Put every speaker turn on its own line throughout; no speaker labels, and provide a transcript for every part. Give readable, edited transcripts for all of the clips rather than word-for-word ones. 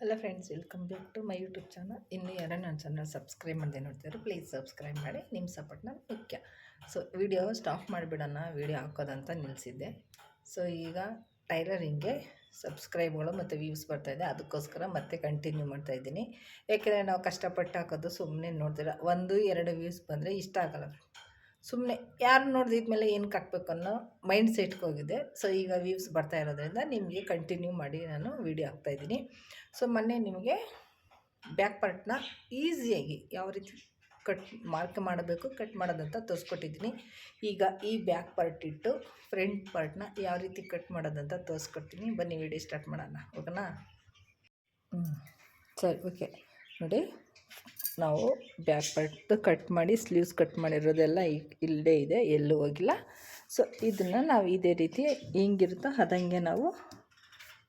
Hello friends, welcome back to my YouTube channel. ಇನ್ನೂ ಯಾರು ನನ್ನ ಚಾನಲ್ ಸಬ್ಸ್ಕ್ರೈಬ್ ಮಾಡದೆ ನೋಡ್ತಿದ್ರು, ಪ್ಲೀಸ್ ಸಬ್ಸ್ಕ್ರೈಬ್ ಮಾಡಿ. ನಿಮ್ಮ ಸಪೋರ್ಟ್ ನನಗೆ ಮುಖ್ಯ. ಸೊ ವಿಡಿಯೋ ಸ್ಟಾಪ್ ಮಾಡಿಬಿಡೋಣ, ವಿಡಿಯೋ ಹಾಕೋದಂತ ನಿಲ್ಲಿಸಿದ್ದೆ. ಸೊ ಈಗ ಟೈಲರಿಂಗ್ಗೆ ಸಬ್ಸ್ಕ್ರೈಬ್ಗಳು ಮತ್ತು ವ್ಯೂಸ್ ಬರ್ತಾಯಿದೆ, ಅದಕ್ಕೋಸ್ಕರ ಮತ್ತೆ ಕಂಟಿನ್ಯೂ ಮಾಡ್ತಾಯಿದ್ದೀನಿ. ಯಾಕೆಂದರೆ ನಾವು ಕಷ್ಟಪಟ್ಟು ಹಾಕೋದು ಸುಮ್ಮನೆ ನೋಡ್ತೀರ, 1-2 ವ್ಯೂಸ್ ಬಂದರೆ ಇಷ್ಟ ಆಗಲ್ಲ. ಸುಮ್ಮನೆ ಯಾರು ನೋಡಿದ್ಮೇಲೆ ಏನಕ್ಕೆ ಹಾಕ್ಬೇಕು ಅನ್ನೋ ಮೈಂಡ್ ಸೆಟ್ಗೆ ಹೋಗಿದೆ. ಸೊ ಈಗ ವ್ಯೂಸ್ ಬರ್ತಾ ಇರೋದ್ರಿಂದ ನಿಮಗೆ ಕಂಟಿನ್ಯೂ ಮಾಡಿ ನಾನು ವೀಡಿಯೋ ಹಾಕ್ತಾಯಿದ್ದೀನಿ. ಸೊ ಮೊನ್ನೆ ನಿಮಗೆ ಬ್ಯಾಕ್ ಪಾರ್ಟ್ನ ಈಸಿಯಾಗಿ ಯಾವ ರೀತಿ ಮಾರ್ಕ್ ಮಾಡಬೇಕು, ಕಟ್ ಮಾಡೋದಂತ ತೋರಿಸ್ಕೊಟ್ಟಿದ್ದೀನಿ. ಈಗ ಈ ಬ್ಯಾಕ್ ಪಾರ್ಟ್ ಇಟ್ಟು ಫ್ರಂಟ್ ಪಾರ್ಟ್ನ ಯಾವ ರೀತಿ ಕಟ್ ಮಾಡೋದಂತ ತೋರಿಸ್ಕೊಡ್ತೀನಿ. ಬನ್ನಿ ವೀಡಿಯೋ ಸ್ಟಾರ್ಟ್ ಮಾಡೋಣ, ಓಕೆನಾ? ಸರಿ, ಓಕೆ. ನೋಡಿ, ನಾವು ಬ್ಯಾಕ್ ಪಾರ್ಟ್ ಕಟ್ ಮಾಡಿ ಸ್ಲೀವ್ಸ್ ಕಟ್ ಮಾಡಿರೋದೆಲ್ಲ ಇಲ್ಲೇ ಇದೆ, ಎಲ್ಲೂ ಹೋಗಿಲ್ಲ. ಸೊ ಇದನ್ನು ನಾವು ಇದೇ ರೀತಿ ಹಿಂಗಿರುತ್ತೋ ಅದಂಗೆ ನಾವು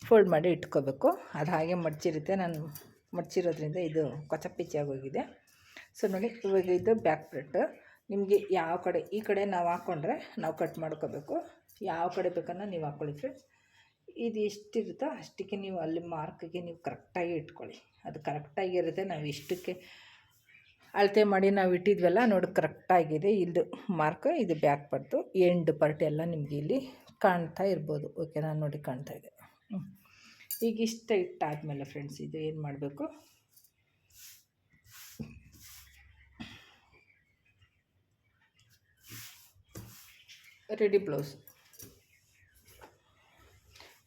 ಫೋಲ್ಡ್ ಮಾಡಿ ಇಟ್ಕೋಬೇಕು. ಅದು ಹಾಗೆ ಮಡ್ಚಿರುತ್ತೆ, ನಾನು ಮಡ್ಚಿರೋದ್ರಿಂದ ಇದು ಕೊಚಪಿಚ್ಚಿ ಆಗೋಗಿದೆ. ಸೊ ನೋಡಿ, ಇವಾಗ ಇದು ಬ್ಯಾಕ್ ಪಾರ್ಟ್. ನಿಮಗೆ ಯಾವ ಕಡೆ, ಈ ಕಡೆ ನಾವು ಹಾಕ್ಕೊಂಡ್ರೆ ನಾವು ಕಟ್ ಮಾಡ್ಕೋಬೇಕು, ಯಾವ ಕಡೆ ಬೇಕನ್ನ ನೀವು ಹಾಕ್ಕೊಳ್ಳಿ ಫ್ರೆಂಡ್ಸ್. ಇದು ಎಷ್ಟಿರುತ್ತೋ ಅಷ್ಟಕ್ಕೆ ನೀವು ಅಲ್ಲಿ ಮಾರ್ಕಿಗೆ ನೀವು ಕರೆಕ್ಟಾಗಿ ಇಟ್ಕೊಳ್ಳಿ. ಅದು ಕರೆಕ್ಟಾಗಿರುತ್ತೆ. ನಾವು ಇಷ್ಟಕ್ಕೆ ಅಳತೆ ಮಾಡಿ ನಾವು ಇಟ್ಟಿದ್ವಲ್ಲ, ನೋಡಿ ಕರೆಕ್ಟಾಗಿದೆ ಇದು ಮಾರ್ಕ್. ಇದು ಬ್ಯಾಕ್ ಪಾರ್ಟು, ಎಂಡ್ ಪಾರ್ಟ್ ಎಲ್ಲ ನಿಮಗೆ ಇಲ್ಲಿ ಕಾಣ್ತಾ ಇರ್ಬೋದು, ಓಕೆನಾ? ನೋಡಿ ಕಾಣ್ತಾ ಇದೆ. ಈಗ ಇಷ್ಟ ಇಟ್ಟಾದಮೇಲೆ ಫ್ರೆಂಡ್ಸ್, ಇದು ಏನು ಮಾಡಬೇಕು, ರೆಡಿ ಬ್ಲೌಸ್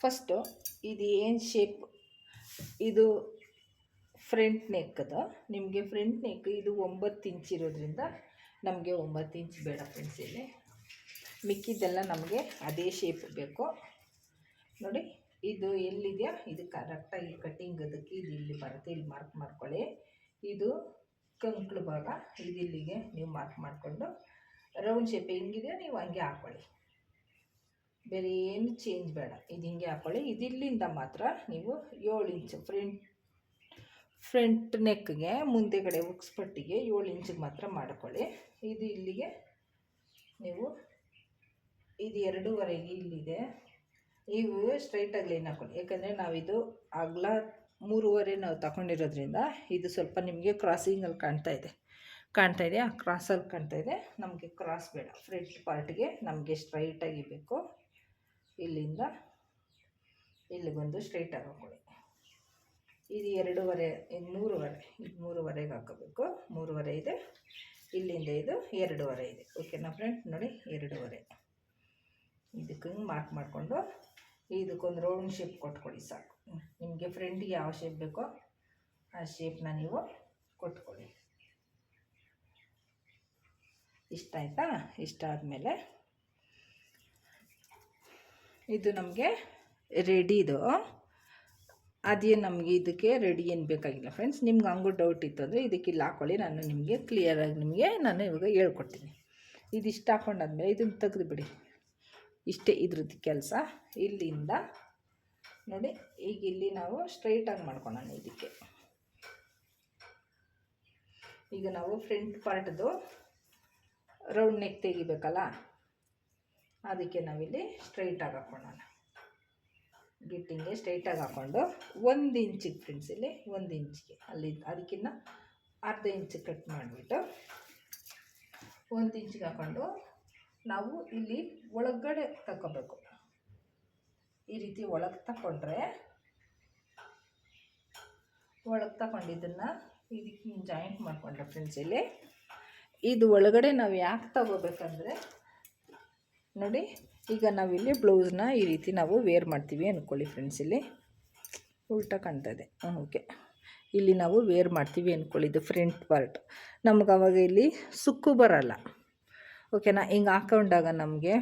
ಫಸ್ಟು ಇದು ಏನು ಶೇಪ್, ಇದು ಫ್ರಂಟ್ ನೆಕ್ ಅದ. ನಿಮಗೆ ಫ್ರಂಟ್ ನೆಕ್ ಇದು 9 ಇಂಚ್ ಇರೋದ್ರಿಂದ ನಮಗೆ 9 ಇಂಚ್ ಬೇಡ ಫ್ರೆಂಡ್ಸ್. ಇಲ್ಲಿ ಮಿಕ್ಕಿದ್ದೆಲ್ಲ ನಮಗೆ ಅದೇ ಶೇಪ್ ಬೇಕು. ನೋಡಿ, ಇದು ಎಲ್ಲಿದೆಯಾ ಇದು ಕರೆಕ್ಟಾಗಿ ಕಟ್ಟಿಂಗ್ ಅದಕ್ಕೆ ಇದು ಇಲ್ಲಿ ಬರುತ್ತೆ, ಇಲ್ಲಿ ಮಾರ್ಕ್ ಮಾಡ್ಕೊಳ್ಳಿ. ಇದು ಕಂಕ್ಳು ಭಾಗ, ಇದು ಇಲ್ಲಿಗೆ ನೀವು ಮಾರ್ಕ್ ಮಾಡಿಕೊಂಡು ರೌಂಡ್ ಶೇಪ್ ಹೆಂಗಿದೆ ನೀವು ಹಂಗೆ ಹಾಕ್ಕೊಳ್ಳಿ. ಬೇರೆ ಏನು ಚೇಂಜ್ ಬೇಡ, ಇದು ಹಿಂಗೆ ಹಾಕ್ಕೊಳ್ಳಿ. ಇದಿಲ್ಲಿಂದ ಮಾತ್ರ ನೀವು 7 ಇಂಚು ಫ್ರಂಟ್ ನೆಕ್ಗೆ ಮುಂದೆಗಡೆ ಉಕ್ಸ್ ಪಟ್ಟಿಗೆ 7 ಇಂಚಿಗೆ ಮಾತ್ರ ಮಾಡ್ಕೊಳ್ಳಿ. ಇದು ಇಲ್ಲಿಗೆ ನೀವು ಇದು 2.5 ಇಲ್ಲಿದೆ, ಇವು ಸ್ಟ್ರೈಟಾಗಿ ಲೈನ್ ಹಾಕ್ಕೊಳ್ಳಿ. ಯಾಕಂದರೆ ನಾವಿದು ಅಗಲ 3.5 ನಾವು ತಗೊಂಡಿರೋದ್ರಿಂದ ಇದು ಸ್ವಲ್ಪ ನಿಮಗೆ ಕ್ರಾಸಿಂಗಲ್ಲಿ ಕಾಣ್ತಾ ಇದೆ, ಆ ಕ್ರಾಸಲ್ಲಿ ಕಾಣ್ತಾ ಇದೆ. ನಮಗೆ ಕ್ರಾಸ್ ಬೇಡ, ಫ್ರಂಟ್ ಪಾರ್ಟ್ಗೆ ನಮಗೆ ಸ್ಟ್ರೈಟಾಗಿ ಬೇಕು. ಇಲ್ಲಿಂದ ಇಲ್ಲಿಗೊಂದು ಸ್ಟ್ರೈಟಾಗಿ ಹಾಕ್ಕೊಳ್ಳಿ. ಇದು 2.5, ಇದು 3.5, ಇದು 3.5ಗೆ ಹಾಕೋಬೇಕು. 3.5 ಇದೆ, ಇಲ್ಲಿಂದ ಇದು 2.5 ಇದೆ, ಓಕೆನಾ ಫ್ರೆಂಡ್? ನೋಡಿ 2.5 ಇದಕ್ಕೆ ಮಾರ್ಕ್ ಮಾಡಿಕೊಂಡು ಇದಕ್ಕೊಂದು ರೌಂಡ್ ಶೇಪ್ ಕೊಟ್ಕೊಳ್ಳಿ ಸಾಕು. ನಿಮಗೆ ಫ್ರಂಟಿಗೆ ಯಾವ ಶೇಪ್ ಬೇಕೋ ಆ ಶೇಪ್ನ ನೀವು ಕೊಟ್ಕೊಳ್ಳಿ. ಇಷ್ಟ ಆಯಿತಾ? ಇಷ್ಟ ಆದಮೇಲೆ ಇದು ನಮಗೆ ರೆಡಿದು. ಅದೇನು ನಮಗೆ ಇದಕ್ಕೆ ರೆಡಿ ಏನು ಬೇಕಾಗಿಲ್ಲ ಫ್ರೆಂಡ್ಸ್. ನಿಮ್ಗೆ ಹಂಗೂ ಡೌಟ್ ಇತ್ತು ಅಂದರೆ ಇದಕ್ಕೆ ಇಲ್ಲಿ ಹಾಕ್ಕೊಳ್ಳಿ, ನಾನು ನಿಮಗೆ ಕ್ಲಿಯರಾಗಿ ನಾನು ಇವಾಗ ಹೇಳ್ಕೊಡ್ತೀನಿ. ಇದಿಷ್ಟು ಹಾಕ್ಕೊಂಡಾದ್ಮೇಲೆ ಇದನ್ನು ತೆಗೆದುಬಿಡಿ. ಇಷ್ಟೇ ಇದ್ರದ್ದು ಕೆಲಸ. ಇಲ್ಲಿಂದ ನೋಡಿ, ಈಗ ಇಲ್ಲಿ ನಾವು ಸ್ಟ್ರೈಟಾಗಿ ಮಾಡ್ಕೊಳ್ಳೋಣ. ಇದಕ್ಕೆ ಈಗ ನಾವು ಫ್ರಂಟ್ ಪಾರ್ಟ್ದು ರೌಂಡ್ ನೆಕ್ ತೆಗಿಬೇಕಲ್ಲ, ಅದಕ್ಕೆ ನಾವಿಲ್ಲಿ ಸ್ಟ್ರೈಟಾಗಿ ಹಾಕ್ಕೊಳ್ಳೋಣ. ಗಿಟ್ಟಿಂಗೆ ಸ್ಟ್ರೈಟಾಗಿ ಹಾಕ್ಕೊಂಡು 1 ಇಂಚಿಗೆ ಫ್ರೆಂಡ್ಸ್, ಇಲ್ಲಿ 1 ಇಂಚಿಗೆ ಅಲ್ಲಿ ಅದಕ್ಕಿಂತ ಅರ್ಧ ಇಂಚು ಕಟ್ ಮಾಡಿಬಿಟ್ಟು 1 ಇಂಚಿಗೆ ಹಾಕ್ಕೊಂಡು ನಾವು ಇಲ್ಲಿ ಒಳಗಡೆ ತಗೋಬೇಕು. ಈ ರೀತಿ ಒಳಗೆ ತಗೊಂಡ್ರೆ, ಒಳಗೆ ತಗೊಂಡಿದ್ದನ್ನು ಇದಕ್ಕೆ ಜಾಯಿಂಟ್ ಮಾಡಿಕೊಂಡ್ರೆ ಫ್ರೆಂಡ್ಸ್, ಇಲ್ಲಿ ಇದು ಒಳಗಡೆ ನಾವು ಯಾಕೆ ತಗೋಬೇಕಂದ್ರೆ ನೋಡಿ, ಈಗ ನಾವಿಲ್ಲಿ ಬ್ಲೌಸ್ನ ಈ ರೀತಿ ನಾವು ವೇರ್ ಮಾಡ್ತೀವಿ ಅಂದ್ಕೊಳ್ಳಿ ಫ್ರೆಂಡ್ಸ್. ಇಲ್ಲಿ ಉಲ್ಟಾ ಕಾಣ್ತಾ ಇದೆ, ಓಕೆ. ಇಲ್ಲಿ ನಾವು ವೇರ್ ಮಾಡ್ತೀವಿ ಅಂದ್ಕೊಳ್ಳಿ, ಇದು ಫ್ರಂಟ್ ಪಾರ್ಟ್. ನಮ್ಗೆ ಆವಾಗ ಇಲ್ಲಿ ಸುಕ್ಕು ಬರಲ್ಲ, ಓಕೆನಾ? ಹಿಂಗೆ ಹಾಕೊಂಡಾಗ ನಮಗೆ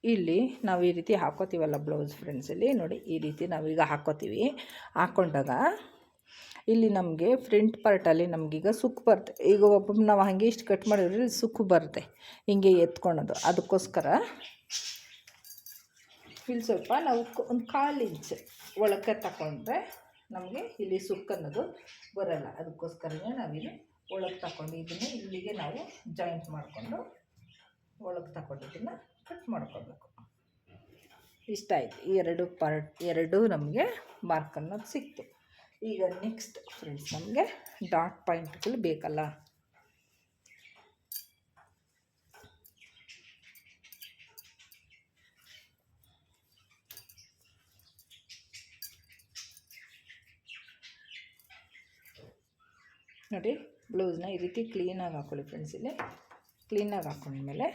ಇಲ್ಲಿ ನಾವು ಈ ರೀತಿ ಹಾಕೋತೀವಲ್ಲ ಬ್ಲೌಸ್ ಫ್ರೆಂಡ್ಸ್, ಇಲ್ಲಿ ನೋಡಿ ಈ ರೀತಿ ನಾವೀಗ ಹಾಕ್ಕೋತೀವಿ. ಹಾಕ್ಕೊಂಡಾಗ ಇಲ್ಲಿ ನಮಗೆ ಫ್ರಂಟ್ ಪಾರ್ಟಲ್ಲಿ ನಮಗೀಗ ಸುಕ್ಕು ಬರುತ್ತೆ. ಈಗ ಒಬ್ಬೊಬ್ಬ ನಾವು ಹಾಗೆ ಇಷ್ಟು ಕಟ್ ಮಾಡಿದ್ರೆ ಸುಕ್ಕು ಬರುತ್ತೆ, ಹಿಂಗೆ ಎತ್ಕೊಳೋದು. ಅದಕ್ಕೋಸ್ಕರ ಇಲ್ಲಿ ಸ್ವಲ್ಪ ನಾವು ಒಂದು 1/4 ಇಂಚ್ ಒಳಕ್ಕೆ ತಗೊಂಡ್ರೆ ನಮಗೆ ಇಲ್ಲಿ ಸುಕ್ಕು ಅನ್ನೋದು ಬರೋಲ್ಲ. ಅದಕ್ಕೋಸ್ಕರನೇ ನಾವಿಲ್ಲಿ ಒಳಗೆ ತಗೊಂಡು ಇದನ್ನು ಇಲ್ಲಿಗೆ ನಾವು ಜಾಯಿಂಟ್ ಮಾಡಿಕೊಂಡು ಒಳಗೆ ತಗೊಂಡಿದ್ದನ್ನು ಕಟ್ ಮಾಡ್ಕೋಬೇಕು. ಇಷ್ಟ ಆಯಿತು. ಈ ಎರಡು ನಮಗೆ ಮಾರ್ಕ್ ಅನ್ನೋದು ಸಿಕ್ತು. ಈಗ ನೆಕ್ಸ್ಟ್ ಫ್ರೆಂಡ್ಸ್ ನಮಗೆ ಡಾಟ್ ಪಾಯಿಂಟ್ಗಳು ಬೇಕಲ್ಲ. ನೋಡಿ, ಬ್ಲೌಸ್ನ ಈ ರೀತಿ ಕ್ಲೀನಾಗಿ ಹಾಕ್ಕೊಳ್ಳಿ ಫ್ರೆಂಡ್ಸ್. ಇಲ್ಲಿ ಕ್ಲೀನಾಗಿ ಹಾಕ್ಕೊಂಡ್ಮೇಲೆ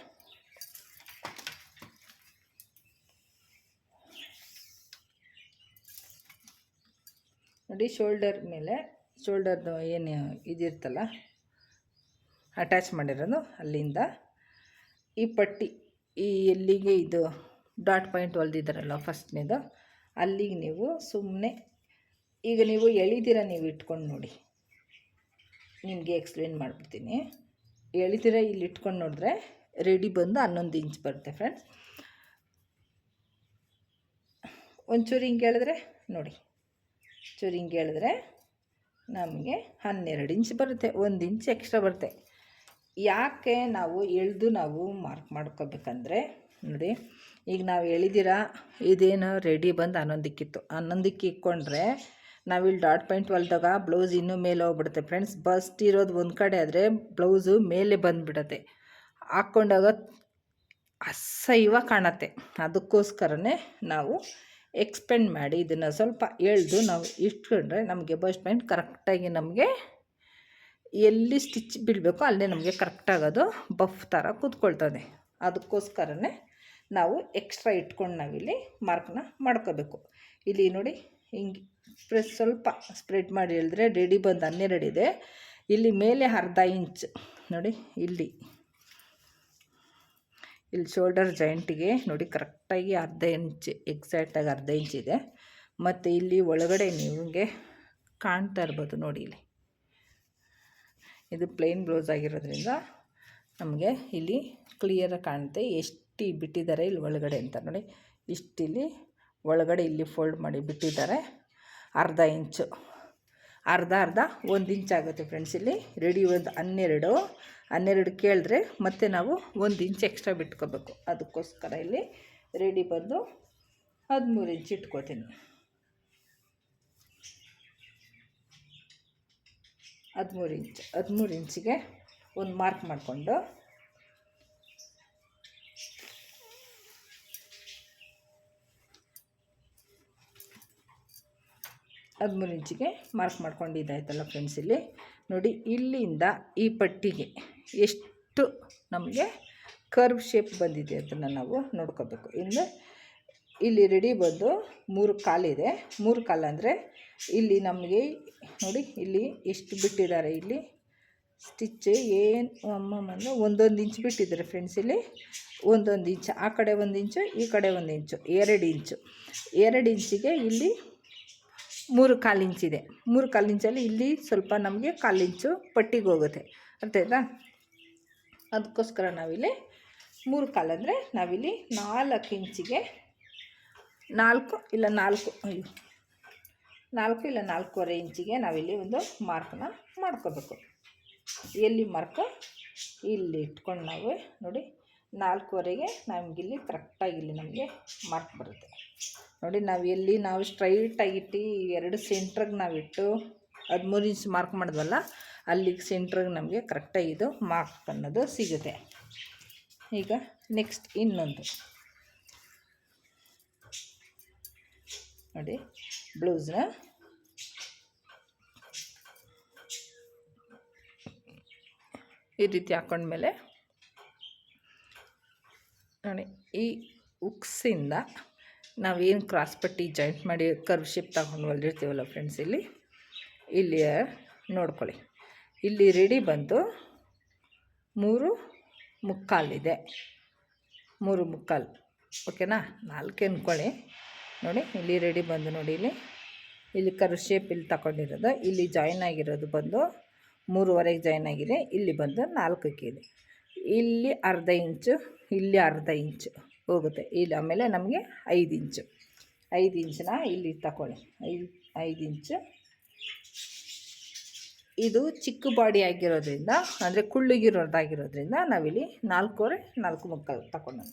ನೋಡಿ, ಶೋಲ್ಡರ್ ಮೇಲೆ ಶೋಲ್ಡರ್ದು ಏನು ಇದಿರ್ತಲ್ಲ ಅಟ್ಯಾಚ್ ಮಾಡಿರೋದು, ಅಲ್ಲಿಂದ ಈ ಪಟ್ಟಿ ಈ ಎಲ್ಲಿಗೆ ಇದು ಡಾಟ್ ಪಾಯಿಂಟ್ ಹೊಲ್ದಿದ್ದಾರಲ್ಲ ಫಸ್ಟ್ನೇದು, ಅಲ್ಲಿಗೆ ನೀವು ಸುಮ್ಮನೆ ಈಗ ನೀವು ಎಳಿದಿರ ನೀವು ಇಟ್ಕೊಂಡು ನೋಡಿ, ನಿಮಗೆ ಎಕ್ಸ್ಪ್ಲೇನ್ ಮಾಡಿಬಿಡ್ತೀನಿ. ಎಳಿದಿರ ಇಲ್ಲಿ ಇಟ್ಕೊಂಡು ನೋಡಿದ್ರೆ ರೆಡಿ ಬಂದು 11 ಇಂಚ್ ಬರುತ್ತೆ ಫ್ರೆಂಡ್ಸ್. ಒಂಚೂರು ಹಿಂಗೆ ಹೇಳಿದ್ರೆ ನೋಡಿ, ಚೂರು ಹಿಂಗೆ ಹೇಳಿದ್ರೆ ನಮಗೆ 12 ಇಂಚ್ ಬರುತ್ತೆ, 1 ಇಂಚ್ ಎಕ್ಸ್ಟ್ರಾ ಬರುತ್ತೆ. ಯಾಕೆ ನಾವು ಎಳೆದು ನಾವು ಮಾರ್ಕ್ ಮಾಡ್ಕೋಬೇಕಂದ್ರೆ ನೋಡಿ, ಈಗ ನಾವು ಎಳಿದಿರ ಇದೇನು ರೆಡಿ ಬಂದು 11ಕ್ಕೆ ಇತ್ತು, 11ಕ್ಕೆ ಇಕ್ಕೊಂಡ್ರೆ ನಾವಿಲ್ಲಿ ಡಾಟ್ ಪಾಯಿಂಟ್ ಹೊಲ್ದಾಗ ಬ್ಲೌಸ್ ಇನ್ನೂ ಮೇಲೆ ಹೋಗ್ಬಿಡುತ್ತೆ ಫ್ರೆಂಡ್ಸ್. ಬಸ್ಟ್ ಇರೋದು ಒಂದು ಕಡೆ ಆದರೆ ಬ್ಲೌಸು ಮೇಲೆ ಬಂದುಬಿಡುತ್ತೆ, ಹಾಕ್ಕೊಂಡಾಗ ಅಸಹ್ಯವ ಕಾಣುತ್ತೆ. ಅದಕ್ಕೋಸ್ಕರನೇ ನಾವು ಎಕ್ಸ್ಪೆಂಡ್ ಮಾಡಿ ಇದನ್ನು ಸ್ವಲ್ಪ ಎಳೆದು ನಾವು ಇಟ್ಕೊಂಡ್ರೆ ನಮಗೆ ಬಸ್ಟ್ ಪಾಯಿಂಟ್ ಕರೆಕ್ಟಾಗಿ ನಮಗೆ ಎಲ್ಲಿ ಸ್ಟಿಚ್ ಬೀಳಬೇಕೋ ಅಲ್ಲೇ ನಮಗೆ ಕರೆಕ್ಟಾಗೋದು ಬಫ್ ಥರ ಕೂತ್ಕೊಳ್ತದೆ. ಅದಕ್ಕೋಸ್ಕರನೇ ನಾವು ಎಕ್ಸ್ಟ್ರಾ ಇಟ್ಕೊಂಡು ನಾವಿಲ್ಲಿ ಮಾರ್ಕ್ನ ಮಾಡ್ಕೋಬೇಕು. ಇಲ್ಲಿ ನೋಡಿ, ಹಿಂಗೆ ಸ್ವಲ್ಪ ಸ್ಪ್ರೆಡ್ ಮಾಡಿ ಹೇಳಿದ್ರೆ ರೆಡಿ ಬಂದು 12 ಇದೆ. ಇಲ್ಲಿ ಮೇಲೆ ಅರ್ಧ ಇಂಚ್ ನೋಡಿ, ಇಲ್ಲಿ ಶೋಲ್ಡರ್ ಜಾಯಿಂಟಿಗೆ ನೋಡಿ ಕರೆಕ್ಟಾಗಿ ಅರ್ಧ ಇಂಚ್, ಎಕ್ಸಾಕ್ಟಾಗಿ ಅರ್ಧ ಇಂಚ್ ಇದೆ. ಮತ್ತು ಇಲ್ಲಿ ಒಳಗಡೆ ನಿಮಗೆ ಕಾಣ್ತಾ ಇರ್ಬೋದು ನೋಡಿ, ಇಲ್ಲಿ ಇದು ಪ್ಲೇನ್ ಬ್ಲೌಸ್ ಆಗಿರೋದ್ರಿಂದ ನಮಗೆ ಇಲ್ಲಿ ಕ್ಲಿಯರಾಗಿ ಕಾಣುತ್ತೆ ಎಷ್ಟು ಬಿಟ್ಟಿದ್ದಾರೆ ಇಲ್ಲಿ ಒಳಗಡೆ ಅಂತ. ನೋಡಿ, ಇಷ್ಟಿಲ್ಲಿ ಒಳಗಡೆ ಇಲ್ಲಿ ಫೋಲ್ಡ್ ಮಾಡಿ ಬಿಟ್ಟಿದ್ದಾರೆ. ಅರ್ಧ ಇಂಚು, ಅರ್ಧ 1 ಇಂಚ್ ಆಗುತ್ತೆ ಫ್ರೆಂಡ್ಸ್. ಇಲ್ಲಿ ರೆಡಿ ಒಂದು 12 ಕೇಳಿದ್ರೆ ಮತ್ತೆ ನಾವು 1 ಇಂಚ್ ಎಕ್ಸ್ಟ್ರಾ ಬಿಟ್ಕೋಬೇಕು. ಅದಕ್ಕೋಸ್ಕರ ಇಲ್ಲಿ ರೆಡಿ ಬಂದು 13 ಇಂಚ್ ಇಟ್ಕೋತೀನಿ. 13 ಇಂಚಿಗೆ ಒಂದು ಮಾರ್ಕ್ ಮಾಡಿಕೊಂಡು ಇಂಚಿಗೆ ಮಾರ್ಕ್ ಮಾಡ್ಕೊಂಡಿದ್ದಾಯ್ತಲ್ಲ ಫ್ರೆಂಡ್ಸ್. ಇಲ್ಲಿ ನೋಡಿ, ಇಲ್ಲಿಂದ ಈ ಪಟ್ಟಿಗೆ ಎಷ್ಟು ನಮಗೆ ಕರ್ವ್ ಶೇಪ್ ಬಂದಿದೆ ಅದನ್ನು ನಾವು ನೋಡ್ಕೋಬೇಕು. ಇಲ್ಲಿ ರೆಡಿ ಬಂದು 3 ಕಾಲಿದೆ. 3 ಕಾಲು ಅಂದರೆ ಇಲ್ಲಿ ನಮಗೆ ನೋಡಿ, ಇಲ್ಲಿ ಎಷ್ಟು ಬಿಟ್ಟಿದ್ದಾರೆ, ಇಲ್ಲಿ ಸ್ಟಿಚ್ ಏನು ಅಂದರೆ 1 ಇಂಚ್ ಬಿಟ್ಟಿದ್ದಾರೆ ಫ್ರೆಂಡ್ಸ್. ಇಲ್ಲಿ 1 ಇಂಚ್, ಆ ಕಡೆ 1 ಇಂಚು, ಈ ಕಡೆ 1 ಇಂಚು, 2 ಇಂಚು. 2 ಇಂಚಿಗೆ ಇಲ್ಲಿ 3/4 ಇಂಚಿದೆ. 3/4 ಇಂಚಲ್ಲಿ ಇಲ್ಲಿ ಸ್ವಲ್ಪ ನಮಗೆ 1/4 ಇಂಚು ಪಟ್ಟಿಗೆ ಹೋಗುತ್ತೆ, ಅರ್ಥ ಆಯ್ತಾ? ಅದಕ್ಕೋಸ್ಕರ ನಾವಿಲ್ಲಿ 3/4 ಅಂದರೆ ನಾವಿಲ್ಲಿ 4 ಇಂಚಿಗೆ 4 ಇಲ್ಲ 4.25 ಇಂಚಿಗೆ ನಾವಿಲ್ಲಿ ಒಂದು ಮಾರ್ಕನ್ನ ಮಾಡ್ಕೋಬೇಕು. ಎಲ್ಲಿ ಮಾರ್ಕು ಇಲ್ಲಿ ಇಟ್ಕೊಂಡು ನಾವು ನೋಡಿ 4.25ಗೆ ನಮಗಿಲ್ಲಿ ಕರೆಕ್ಟಾಗಿ ಇಲ್ಲಿ ನಮಗೆ ಮಾರ್ಕ್ ಬರುತ್ತೆ. ನೋಡಿ, ನಾವು ಸ್ಟ್ರೈಟಾಗಿಟ್ಟು 2 ಸೆಂಟ್ರಿಗೆ ನಾವಿಟ್ಟು 13 ಇಂಚ್ ಮಾರ್ಕ್ ಮಾಡಿದ್ವಲ್ಲ, ಅಲ್ಲಿಗೆ ಸೆಂಟ್ರಿಗೆ ನಮಗೆ ಕರೆಕ್ಟಾಗಿ ಇದು ಮಾರ್ಕ್ ಅನ್ನೋದು ಸಿಗುತ್ತೆ. ಈಗ ನೆಕ್ಸ್ಟ್ ಇನ್ನೊಂದು ನೋಡಿ, ಬ್ಲೌಸ್ನ ಈ ರೀತಿ ಹಾಕ್ಕೊಂಡ್ಮೇಲೆ ನೋಡಿ, ಈ ಉಕ್ಸಿಂದ ನಾವೇನು ಕ್ರಾಸ್ ಪಟ್ಟಿ ಜಾಯಿಂಟ್ ಮಾಡಿ ಕರ್ವ್ ಶೇಪ್ ತಗೊಂಡು ಹೊಲ್ದಿರ್ತೀವಲ್ಲ ಫ್ರೆಂಡ್ಸ್, ಇಲ್ಲಿ ನೋಡ್ಕೊಳ್ಳಿ. ಇಲ್ಲಿ ರೆಡಿ ಬಂದು 3/4 ಇದೆ. 3/4 ಓಕೆನಾ? 4 ಅಂದ್ಕೊಳ್ಳಿ. ನೋಡಿ, ಇಲ್ಲಿ ರೆಡಿ ಬಂದು ನೋಡಿ, ಇಲ್ಲಿ ಕರ್ವ್ ಶೇಪ್ ಇಲ್ಲಿ ತಗೊಂಡಿರೋದು, ಇಲ್ಲಿ ಜಾಯಿನ್ ಆಗಿರೋದು ಬಂದು 3.25 ಜಾಯಿನ್ ಆಗಿದೆ. ಇಲ್ಲಿ ಬಂದು 4ಕ್ಕೆ ಇದೆ. ಇಲ್ಲಿ ಅರ್ಧ ಇಂಚು, ಇಲ್ಲಿ ಅರ್ಧ ಇಂಚು ಹೋಗುತ್ತೆ. ಇಲ್ಲಿ ಆಮೇಲೆ ನಮಗೆ 5 ಇಂಚು, 5 ಇಂಚನ್ನ ಇಲ್ಲಿ ತಗೊಳ್ಳಿ. 5 ಇಂಚು. ಇದು ಚಿಕ್ಕ ಬಾಡಿ ಆಗಿರೋದ್ರಿಂದ, ಅಂದರೆ ಕುಳ್ಳಿಗಿರೋದಾಗಿರೋದ್ರಿಂದ ನಾವಿಲ್ಲಿ 4.25 ತಗೊಂಡು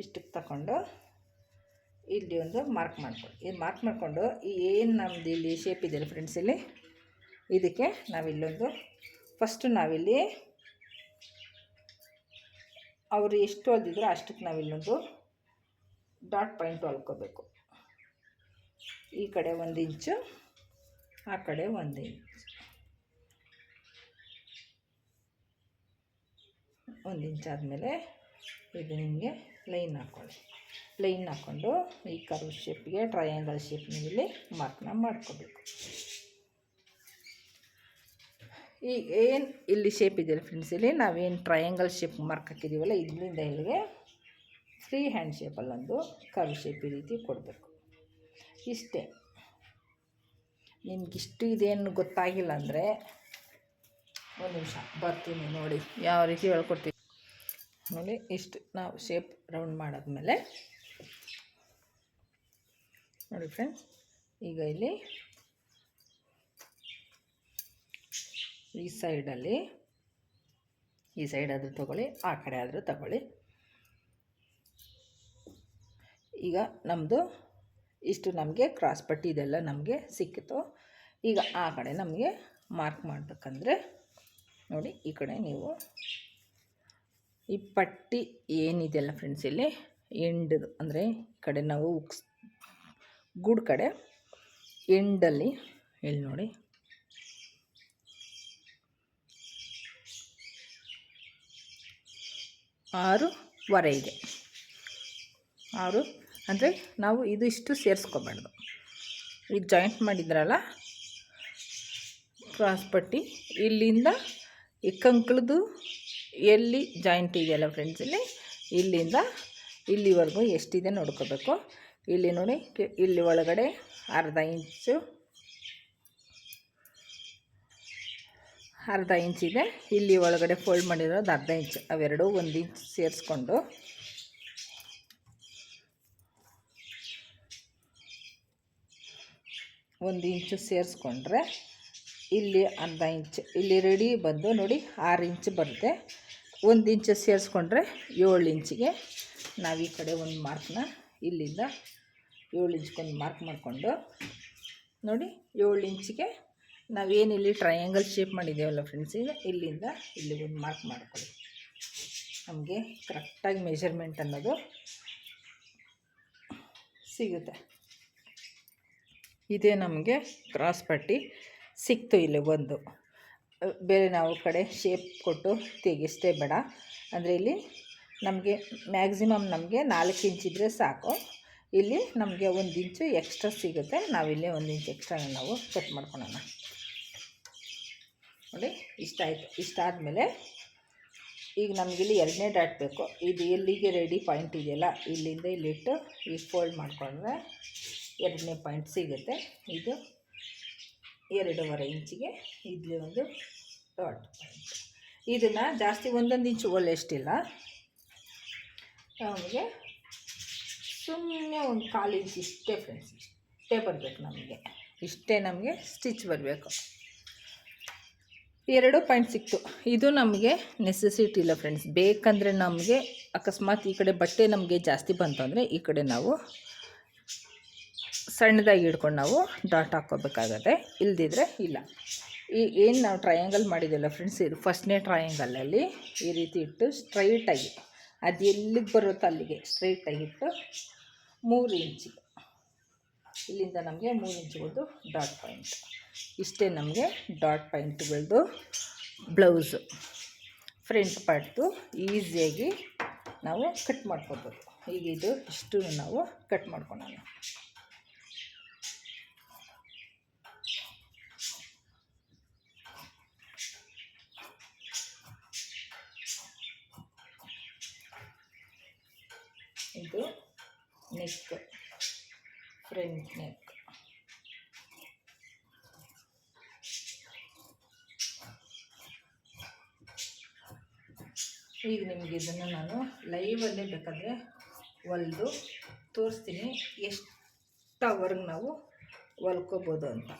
ಇಷ್ಟಕ್ಕೆ ತಗೊಂಡು ಇಲ್ಲಿ ಒಂದು ಮಾರ್ಕ್ ಮಾಡ್ಕೊಳ್ಳಿ. ಇದು ಮಾರ್ಕ್ ಮಾಡಿಕೊಂಡು ಏನು ನಮ್ಮದು ಇಲ್ಲಿ ಶೇಪ್ ಇದೆಯಲ್ಲ ಫ್ರೆಂಡ್ಸ್, ಇಲ್ಲಿ ಇದಕ್ಕೆ ನಾವಿಲ್ಲೊಂದು ಫಸ್ಟು ನಾವಿಲ್ಲಿ ಅವರು ಎಷ್ಟು ಹೊಲ್ದಿದ್ರೋ ಅಷ್ಟಕ್ಕೆ ನಾವಿಲ್ಲೊಂದು ಡಾಟ್ ಪಾಯಿಂಟ್ ಹೊಲ್ಕೋಬೇಕು. ಈ ಕಡೆ 1 ಇಂಚು, ಆ ಕಡೆ 1 ಇಂಚ್, 1 ಇಂಚ್ ಆದಮೇಲೆ ಇದು ನಿಮಗೆ ಲೈನ್ ಹಾಕ್ಕೊಳ್ಳಿ. ಲೈನ್ ಹಾಕ್ಕೊಂಡು ಈ ಕರ್ವ್ ಶೇಪ್ಗೆ ಟ್ರಯಾಂಗಲ್ ಶೇಪ್ನ ಇಲ್ಲಿ ಮಾರ್ಕ್ನ ಮಾಡ್ಕೋಬೇಕು. ಈಗ ಏನು ಇಲ್ಲಿ ಶೇಪ್ ಇದೆಯಲ್ಲ ಫ್ರೆಂಡ್ಸ್, ಇಲ್ಲಿ ನಾವೇನು ಟ್ರಯಾಂಗಲ್ ಶೇಪ್ ಮಾರ್ಕ್ ಹಾಕಿದ್ದೀವಲ್ಲ, ಇದರಿಂದ ಇಲ್ಲಿಗೆ ಫ್ರೀ ಹ್ಯಾಂಡ್ ಶೇಪಲ್ಲೊಂದು ಕರ್ವ್ ಶೇಪ್ ಈ ರೀತಿ ಕೊಡಬೇಕು. ಇಷ್ಟೇ. ನಿಮಗಿಷ್ಟು ಇದೇನು ಗೊತ್ತಾಗಿಲ್ಲ ಅಂದರೆ ಒಂದು ನಿಮಿಷ ಬರ್ತೀನಿ ನೋಡಿ ಯಾವ ರೀತಿ ಹೇಳ್ಕೊಡ್ತೀವಿ ನೋಡಿ. ಇಷ್ಟು ನಾವು ಶೇಪ್ ರೌಂಡ್ ಮಾಡಾದ್ಮೇಲೆ ನೋಡಿ ಫ್ರೆಂಡ್ಸ್, ಈಗ ಇಲ್ಲಿ ಈ ಸೈಡಲ್ಲಿ, ಈ ಸೈಡ್ ಆದರೂ ತಗೊಳ್ಳಿ, ಆ ಕಡೆ ಆದರೂ ತಗೊಳ್ಳಿ. ಈಗ ನಮ್ಮದು ಇಷ್ಟು ನಮಗೆ ಕ್ರಾಸ್ ಪಟ್ಟಿ ಇದೆಲ್ಲ ನಮಗೆ ಸಿಕ್ಕಿತು. ಈಗ ಆ ಕಡೆ ನಮಗೆ ಮಾರ್ಕ್ ಮಾಡಬೇಕಂದ್ರೆ ನೋಡಿ, ಈ ಕಡೆ ನೀವು ಈ ಪಟ್ಟಿ ಏನಿದೆಯಲ್ಲ ಫ್ರೆಂಡ್ಸ್, ಇಲ್ಲಿ ಎಂಡದು ಅಂದರೆ ಈ ಕಡೆ ನಾವು ಗೂಡು ಕಡೆ ಎಂಡಲ್ಲಿ ಇಲ್ಲಿ ನೋಡಿ 6 ಇದೆ. 6 ಅಂದರೆ ನಾವು ಇದು ಇಷ್ಟು ಸೇರಿಸ್ಕೋಬಾರ್ದು. ಇದು ಜಾಯಿಂಟ್ ಮಾಡಿದ್ರಲ್ಲ ಕ್ರಾಸ್ ಪಟ್ಟಿ, ಇಲ್ಲಿಂದ ಈ ಕಂಕ್ಳದು ಎಲ್ಲಿ ಜಾಯಿಂಟ್ ಇದೆಯಲ್ಲ ಫ್ರೆಂಡ್ಸ್, ಇಲ್ಲಿಂದ ಇಲ್ಲಿವರೆಗೂ ಎಷ್ಟಿದೆ ನೋಡ್ಕೋಬೇಕು. ಇಲ್ಲಿ ನೋಡಿ, ಇಲ್ಲಿ ಒಳಗಡೆ ಅರ್ಧ ಇಂಚ್ ಇದೆ. ಇಲ್ಲಿ ಒಳಗಡೆ ಫೋಲ್ಡ್ ಮಾಡಿರೋದು ಅರ್ಧ ಇಂಚ್. ಅವೆರಡು 1 ಇಂಚ್ ಸೇರಿಸ್ಕೊಂಡು ಸೇರಿಸ್ಕೊಂಡ್ರೆ ಇಲ್ಲಿ ಅರ್ಧ ಇಂಚ್, ಇಲ್ಲಿ ರೆಡಿ ಬಂದು ನೋಡಿ 6 ಇಂಚ್ ಬರುತ್ತೆ. 1 ಇಂಚ್ ಸೇರಿಸ್ಕೊಂಡ್ರೆ 7 ಇಂಚಿಗೆ ನಾವು ಈ ಕಡೆ ಒಂದು ಮಾರ್ಕ್ನ ಇಲ್ಲಿಂದ 7 ಇಂಚ್ಗೊಂದು ಮಾರ್ಕ್ ಮಾಡಿಕೊಂಡು ನೋಡಿ 7 ಇಂಚಿಗೆ ನಾವೇನಿಲ್ಲಿ ಟ್ರಯಾಂಗಲ್ ಶೇಪ್ ಮಾಡಿದ್ದೇವಲ್ಲ ಫ್ರೆಂಡ್ಸ್, ಈಗ ಇಲ್ಲಿಂದ ಇಲ್ಲಿ ಒಂದು ಮಾರ್ಕ್ ಮಾಡ್ಕೊಳ್ಳಿ. ನಮಗೆ ಕರೆಕ್ಟಾಗಿ ಮೆಷರ್ಮೆಂಟ್ ಅನ್ನೋದು ಸಿಗುತ್ತೆ. ಇದೇ ನಮಗೆ ಕ್ರಾಸ್ ಪಟ್ಟಿ ಸಿಕ್ತು. ಇಲ್ಲಿ ಒಂದು ಬೇರೆ ನಾವು ಕಡೆ ಶೇಪ್ ಕೊಟ್ಟು ತೆಗಿಸ್ತೇ ಬೇಡ. ಅಂದರೆ ಇಲ್ಲಿ ನಮಗೆ ಮ್ಯಾಕ್ಸಿಮಮ್ ನಮಗೆ 4 ಇಂಚಿದ್ರೆ ಸಾಕು. ಇಲ್ಲಿ ನಮಗೆ 1 ಇಂಚು ಎಕ್ಸ್ಟ್ರಾ ಸಿಗುತ್ತೆ. ನಾವಿಲ್ಲಿ 1 ಇಂಚ್ ಎಕ್ಸ್ಟ್ರಾ ನಾವು ಕಟ್ ಮಾಡ್ಕೊಳ್ಳೋಣ ನೋಡಿ. ಇಷ್ಟ ಆಯಿತು. ಇಷ್ಟ ಆದಮೇಲೆ ಈಗ ನಮಗಿಲ್ಲಿ 2ನೇ ಡಾಟ್ ಬೇಕು. ಇದು ಎಲ್ಲಿಗೆ ರೆಡಿ ಪಾಯಿಂಟ್ ಇದೆಯಲ್ಲ, ಇಲ್ಲಿಂದ ಇಲ್ಲಿಟ್ಟು ಈ ಫೋಲ್ಡ್ ಮಾಡಿಕೊಂಡ್ರೆ 2ನೇ ಪಾಯಿಂಟ್ ಸಿಗುತ್ತೆ. ಇದು 2.5 ಇಂಚಿಗೆ ಇಲ್ಲಿ ಒಂದು ಡಾಟ್ ಪಾಯಿಂಟ್. ಇದನ್ನು ಜಾಸ್ತಿ 1 ಇಂಚು ಒಳ್ಳೆಷ್ಟಿಲ್ಲ, ನಮಗೆ ಸುಮ್ಮನೆ ಒಂದು 1/4 ಇಂಚ್ ಇಷ್ಟೇ ಫ್ರೆಂಡ್ಸ್, ಇಷ್ಟೇ ಬರಬೇಕು ನಮಗೆ. ಇಷ್ಟೇ ನಮಗೆ ಸ್ಟಿಚ್ ಬರಬೇಕು. 2 ಪಾಯಿಂಟ್ ಸಿಕ್ತು. ಇದು ನಮಗೆ ನೆಸೆಸಿಟಿ ಇಲ್ಲ ಫ್ರೆಂಡ್ಸ್. ಬೇಕಂದರೆ ನಮಗೆ ಅಕಸ್ಮಾತ್ ಈ ಕಡೆ ಬಟ್ಟೆ ನಮಗೆ ಜಾಸ್ತಿ ಬಂತು ಅಂದರೆ ಈ ಕಡೆ ನಾವು ಸಣ್ಣದಾಗಿ ಹಿಡ್ಕೊಂಡು ನಾವು ಡಾಟ್ ಹಾಕ್ಕೋಬೇಕಾಗತ್ತೆ. ಇಲ್ದಿದ್ರೆ ಇಲ್ಲ. ಈ ಏನು ನಾವು ಟ್ರಯಾಂಗಲ್ ಮಾಡಿದ್ದೆಲ್ಲ ಫ್ರೆಂಡ್ಸ್, ಇದು ಫಸ್ಟ್ನೇ ಟ್ರಯಾಂಗಲಲ್ಲಿ ಈ ರೀತಿ ಇಟ್ಟು ಸ್ಟ್ರೈಟಾಗಿ ಅದು ಎಲ್ಲಿಗೆ ಬರುತ್ತೋ ಅಲ್ಲಿಗೆ ಸ್ಟ್ರೈಟಾಗಿ ಇಟ್ಟು 3 ಇಂಚಿಗೆ ಇಲ್ಲಿಂದ ನಮಗೆ 3 ಇಂಚುಗಳದ್ದು ಡಾಟ್ ಪಾಯಿಂಟ್. ಇಷ್ಟೇ ನಮಗೆ ಡಾಟ್ ಪಾಯಿಂಟ್ಗಳದ್ದು ಬ್ಲೌಸು. ಫ್ರಂಟ್ ಪಾರ್ಟ್ದು ಈಸಿಯಾಗಿ ನಾವು ಕಟ್ ಮಾಡ್ಕೊಬೋದು. ಈಗ ಇದು ಇಷ್ಟು ನಾವು ಕಟ್ ಮಾಡ್ಕೊಳ್ಳೋಣ. ಇದು ನೆಕ್, ಫ್ರಂಟ್ ನೆಕ್. ಈಗ ನಿಮಗೆ ಇದನ್ನು ನಾನು ಲೈವಲ್ಲೇ ಬೇಕಾದರೆ ಹೊಲ್ದು ತೋರಿಸ್ತೀನಿ ಎಷ್ಟು ಅವರ್ಗೆ ನಾವು ಹೊಲ್ಕೋಬೋದು ಅಂತ.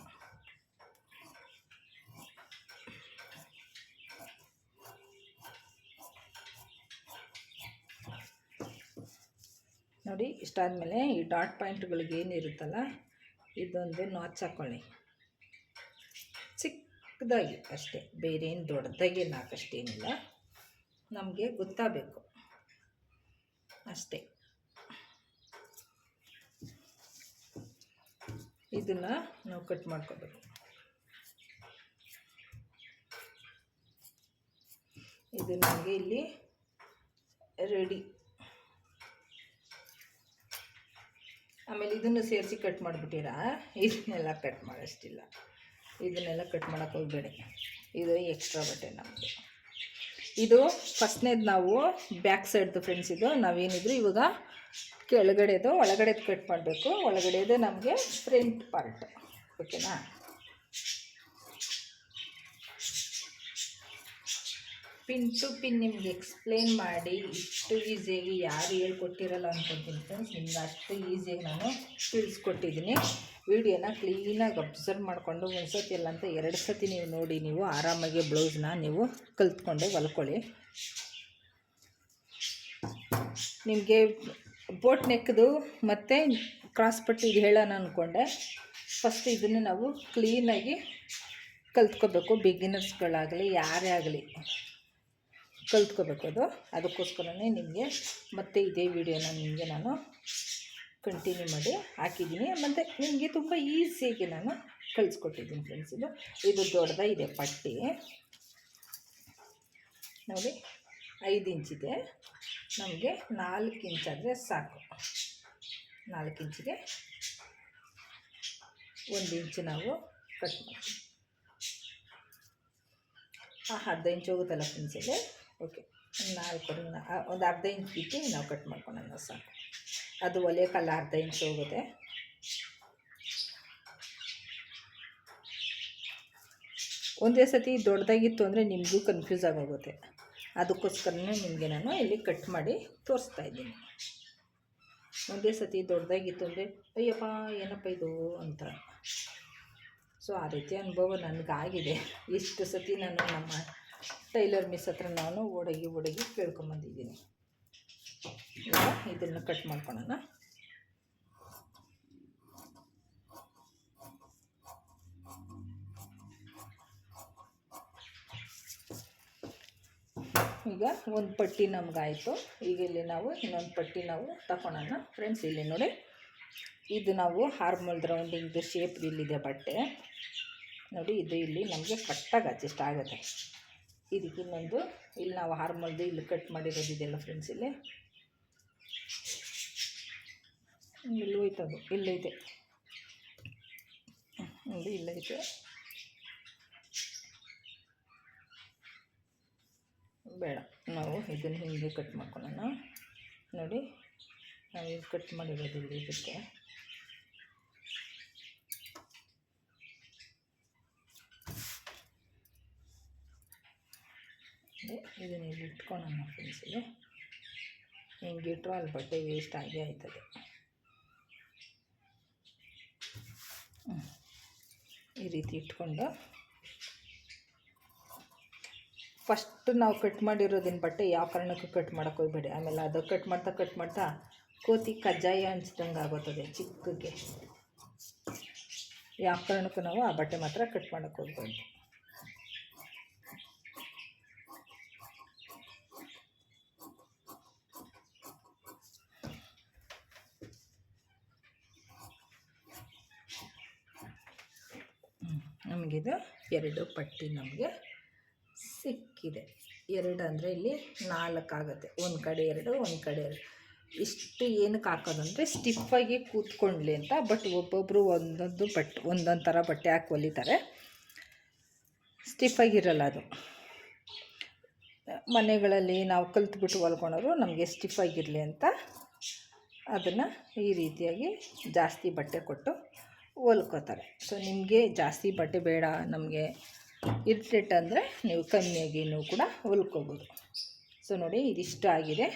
ನೋಡಿ. ಇಷ್ಟಾದಮೇಲೆ ಈ ಡಾಟ್ ಪಾಯಿಂಟ್ಗಳಿಗೆ ಏನಿರುತ್ತಲ್ಲ ಇದೊಂದು ನಾಚ್ ಹಾಕ್ಕೊಳ್ಳಿ, ಚಿಕ್ಕದಾಗಿ ಅಷ್ಟೇ, ಬೇರೆ ಏನು ದೊಡ್ಡದಾಗಿ ನಾಕಷ್ಟೇನಿಲ್ಲ, ನಮಗೆ ಗೊತ್ತಾಗಬೇಕು ಅಷ್ಟೇ. ಇದನ್ನು ನಾವು ಕಟ್ ಮಾಡ್ಕೋಬೇಕು. ಇದು ನಮಗೆ ಇಲ್ಲಿ ರೆಡಿ. ಆಮೇಲೆ ಇದನ್ನು ಸೇರಿಸಿ ಕಟ್ ಮಾಡಿಬಿಟ್ಟಿರಾ, ಇದನ್ನೆಲ್ಲ ಕಟ್ ಮಾಡೋಷ್ಟಿಲ್ಲ, ಇದನ್ನೆಲ್ಲ ಕಟ್ ಮಾಡೋಕ್ಕೆ ಹೋಗಬೇಡಿ, ಇದು ಎಕ್ಸ್ಟ್ರಾ ಬಟ್ಟೆ ನಮಗೆ. ಇದು ಫಸ್ಟ್ನೇದು ನಾವು ಬ್ಯಾಕ್ ಸೈಡ್ದು ಫ್ರೆಂಡ್ಸ್. ಇದು ನಾವೇನಿದ್ರು ಇವಾಗ ಕೆಳಗಡೆದು ಒಳಗಡೆದು ಕಟ್ ಮಾಡಬೇಕು, ಒಳಗಡೆದು ನಮಗೆ ಫ್ರಂಟ್ ಪಾರ್ಟ್. ಓಕೆನಾ? ಪಿನ್ ಟು ಪಿನ್ ನಿಮ್ಗೆ ಎಕ್ಸ್ಪ್ಲೇನ್ ಮಾಡಿ ಇಷ್ಟು ಈಸಿಯಾಗಿ ಯಾರು ಹೇಳ್ಕೊಟ್ಟಿರಲ್ಲ ಅಂದ್ಕೊತೀನಿ ಫ್ರೆಂಡ್ಸ್. ನಿಮ್ಗೆ ಅಷ್ಟು ಈಸಿಯಾಗಿ ನಾನು ತಿಳಿಸ್ಕೊಟ್ಟಿದ್ದೀನಿ. ವಿಡಿಯೋನ ಕ್ಲೀನಾಗಿ ಅಬ್ಸರ್ವ್ ಮಾಡಿಕೊಂಡು ಒಂದು ಸತಿ ಇಲ್ಲ ಅಂತ 2 ಸತಿ ನೀವು ನೋಡಿ, ನೀವು ಆರಾಮಾಗಿ ಬ್ಲೌಸ್ನ ನೀವು ಕಲ್ತ್ಕೊಂಡು ಹೊಲ್ಕೊಳ್ಳಿ. ನಿಮಗೆ ಬೋಟ್ ನೆಕ್ದು ಮತ್ತು ಕ್ರಾಸ್ ಪಟ್ಟಿದು ಹೇಳೋಣ ಅಂದ್ಕೊಂಡೆ. ಫಸ್ಟ್ ಇದನ್ನು ನಾವು ಕ್ಲೀನಾಗಿ ಕಲ್ತ್ಕೋಬೇಕು. ಬಿಗಿನರ್ಸ್ಗಳಾಗಲಿ ಯಾರೇ ಆಗಲಿ ಕಲ್ತ್ಕೋಬೇಕು. ಅದಕ್ಕೋಸ್ಕರನೇ ನಿಮಗೆ ಮತ್ತೆ ಇದೇ ವಿಡಿಯೋನ ನಿಮಗೆ ನಾನು ಕಂಟಿನ್ಯೂ ಮಾಡಿ ಹಾಕಿದ್ದೀನಿ, ಮತ್ತು ನಿಮಗೆ ತುಂಬ ಈಸಿಯಾಗಿ ನಾನು ಕಲಿಸ್ಕೊಟ್ಟಿದ್ದೀನಿ ಫ್ರೆಂಡ್ಸ್. ಇದು ದೊಡ್ಡದಾಗಿದೆ ಪಟ್ಟಿ ನೋಡಿ, 5 ಇಂಚಿದೆ. ನಮಗೆ 4 ಇಂಚಾದರೆ ಸಾಕು. 4 ಇಂಚಿಗೆ 1 ಇಂಚು ನಾವು ಕಟ್ ಮಾಡ್ತೀವಿ. 15 ಇಂಚ್ ಹೋಗುತ್ತಲ್ಲ ಫ್ರೆಂಡ್ಸಿಗೆ. ಓಕೆ, 4 ಒಂದು ಅರ್ಧ ಇಂಚ್ ಬಿಟ್ಟು ನಾವು ಕಟ್ ಮಾಡ್ಕೊಳ್ಳೋಣ ಸಾಕು. ಅದು ಹೊಲಿಯೋಕ್ಕಲ್ಲ, ಅರ್ಧ ಇಂಚ್ ಹೋಗುತ್ತೆ. ಒಂದೇ ಸತಿ ದೊಡ್ಡದಾಗಿತ್ತು ಅಂದರೆ ನಿಮಗೂ ಕನ್ಫ್ಯೂಸ್ ಆಗೋಗುತ್ತೆ. ಅದಕ್ಕೋಸ್ಕರನೇ ನಿಮಗೆ ನಾನು ಇಲ್ಲಿ ಕಟ್ ಮಾಡಿ ತೋರಿಸ್ತಾ ಇದ್ದೀನಿ. ಒಂದೇ ಸತಿ ದೊಡ್ಡದಾಗಿತ್ತು ಅಂದರೆ ಅಯ್ಯಪ್ಪ ಏನಪ್ಪ ಇದು ಅಂತ. ಸೊ ಆ ರೀತಿ ಅನುಭವ ನನಗಾಗಿದೆ. ಇಷ್ಟು ಸತಿ ನಾನು ನಮ್ಮ ಟೈಲರ್ ಮಿಸ್ ಹತ್ರ ನಾನು ಓಡಗಿ ಕೇಳ್ಕೊಂಬಂದಿದ್ದೀನಿ. ಇದನ್ನು ಕಟ್ ಮಾಡ್ಕೊಳ್ಳೋಣ. ಈಗ ಒಂದು ಪಟ್ಟಿ ನಮಗಾಯಿತು. ಈಗ ಇಲ್ಲಿ ನಾವು ಇನ್ನೊಂದು ಪಟ್ಟಿ ನಾವು ತಗೊಳ್ಳೋಣ ಫ್ರೆಂಡ್ಸ್. ಇಲ್ಲಿ ನೋಡಿ, ಇದು ನಾವು ಹಾರ್ಮೋಲ್ ರೌಂಡಿಂಗ್ದು ಶೇಪ್ ಇಲ್ಲಿದೆ ಬಟ್ಟೆ ನೋಡಿ. ಇದು ಇಲ್ಲಿ ನಮಗೆ ಕರೆಕ್ಟಾಗಿ ಅಡ್ಜಸ್ಟ್ ಆಗುತ್ತೆ. ಇದಕ್ಕೆ ಇನ್ನೊಂದು ಇಲ್ಲಿ ನಾವು ಹಾರ್ಮೋಲ್ದು ಇಲ್ಲಿ ಕಟ್ ಮಾಡಿರೋದಿದೆಯಲ್ಲ ಫ್ರೆಂಡ್ಸ್, ಇಲ್ಲಿ ಹೋಯ್ತದು, ಇಲ್ಲೈತೆ ನೋಡಿ, ಇಲ್ಲೈತೆ. ಬೇಡ, ನಾವು ಇದನ್ನು ಹಿಂಗೆ ಕಟ್ ಮಾಡ್ಕೊಳ್ಳೋಣ. ನೋಡಿ, ನಾವು ಇದು ಕಟ್ ಮಾಡಿರೋದು ಇಲ್ಲಿ ಇದಕ್ಕೆ. ಇದನ್ನು ಇಲ್ಲಿ ಇಟ್ಕೊಳ್ಳೋಣ ಫ್ರೆಂಡ್ಸ್. ಇಲ್ಲಿ ಹಿಂಗೆ ಇಟ್ಟರು ಅಲ್ಲಿ ಬಟ್ಟೆ ವೇಸ್ಟ್ ಆಗಿ ಆಯ್ತದೆ. ಈ ರೀತಿ ಇಟ್ಕೊಂಡು ಫಸ್ಟ್ ನಾವು ಕಟ್ ಮಾಡಿರೋದಿನ ಬಟ್ಟೆ ಯಾವ ಕಾರಣಕ್ಕೂ ಕಟ್ ಮಾಡೋಕ್ಕೆ ಹೋಗಬೇಡಿ. ಆಮೇಲೆ ಅದು ಕಟ್ ಮಾಡ್ತಾ ಕೋತಿ ಕಜ್ಜಾಯ ಅನ್ಸ್ದಂಗೆ ಆಗೋತ್ತದೆ ಚಿಕ್ಕಗೆ. ಯಾವ ಕಾರಣಕ್ಕೂ ನಾವು ಆ ಬಟ್ಟೆ ಮಾತ್ರ ಕಟ್ ಮಾಡೋಕ್ಕೆ ಹೋಗ್ಬಾರ್ದು. ನಮಗಿದು 2 ಪಟ್ಟಿ ನಮಗೆ ಸಿಕ್ಕಿದೆ. 2 ಅಂದರೆ ಇಲ್ಲಿ 4 ಆಗುತ್ತೆ. ಒಂದು ಕಡೆ 2, ಒಂದು ಕಡೆ 2. ಇಷ್ಟು ಏನಕ್ಕೆ ಹಾಕೋದಂದರೆ ಸ್ಟಿಫಾಗಿ ಕೂತ್ಕೊಳ್ಳಿ ಅಂತ. ಬಟ್ ಒಬ್ಬೊಬ್ಬರು ಒಂದೊಂದು ಥರ ಬಟ್ಟೆ ಹಾಕಿ ಹೊಲಿತಾರೆ, ಸ್ಟಿಫಾಗಿರಲ್ಲ ಅದು. ಮನೆಗಳಲ್ಲಿ ನಾವು ಕಲ್ತ್ಬಿಟ್ಟು ಹೊಲ್ಕೊಳೋರು ನಮಗೆ ಸ್ಟಿಫಾಗಿರಲಿ ಅಂತ ಅದನ್ನು ಈ ರೀತಿಯಾಗಿ ಜಾಸ್ತಿ ಬಟ್ಟೆ ಕೊಟ್ಟು ಹೊಲ್ಕೋತಾರೆ. ಸೊ ನಿಮಗೆ ಜಾಸ್ತಿ ಬಟ್ಟೆ ಬೇಡ, ನಮಗೆ ಇರಿಟೇಟ್ ಅಂದರೆ ನೀವು ಕಮ್ಮಿಯಾಗಿ ನೀವು ಕೂಡ ಹೊಲ್ಕೋಬೋದು. ಸೊ ನೋಡಿ, ಇದಿಷ್ಟು ಆಗಿದೆ.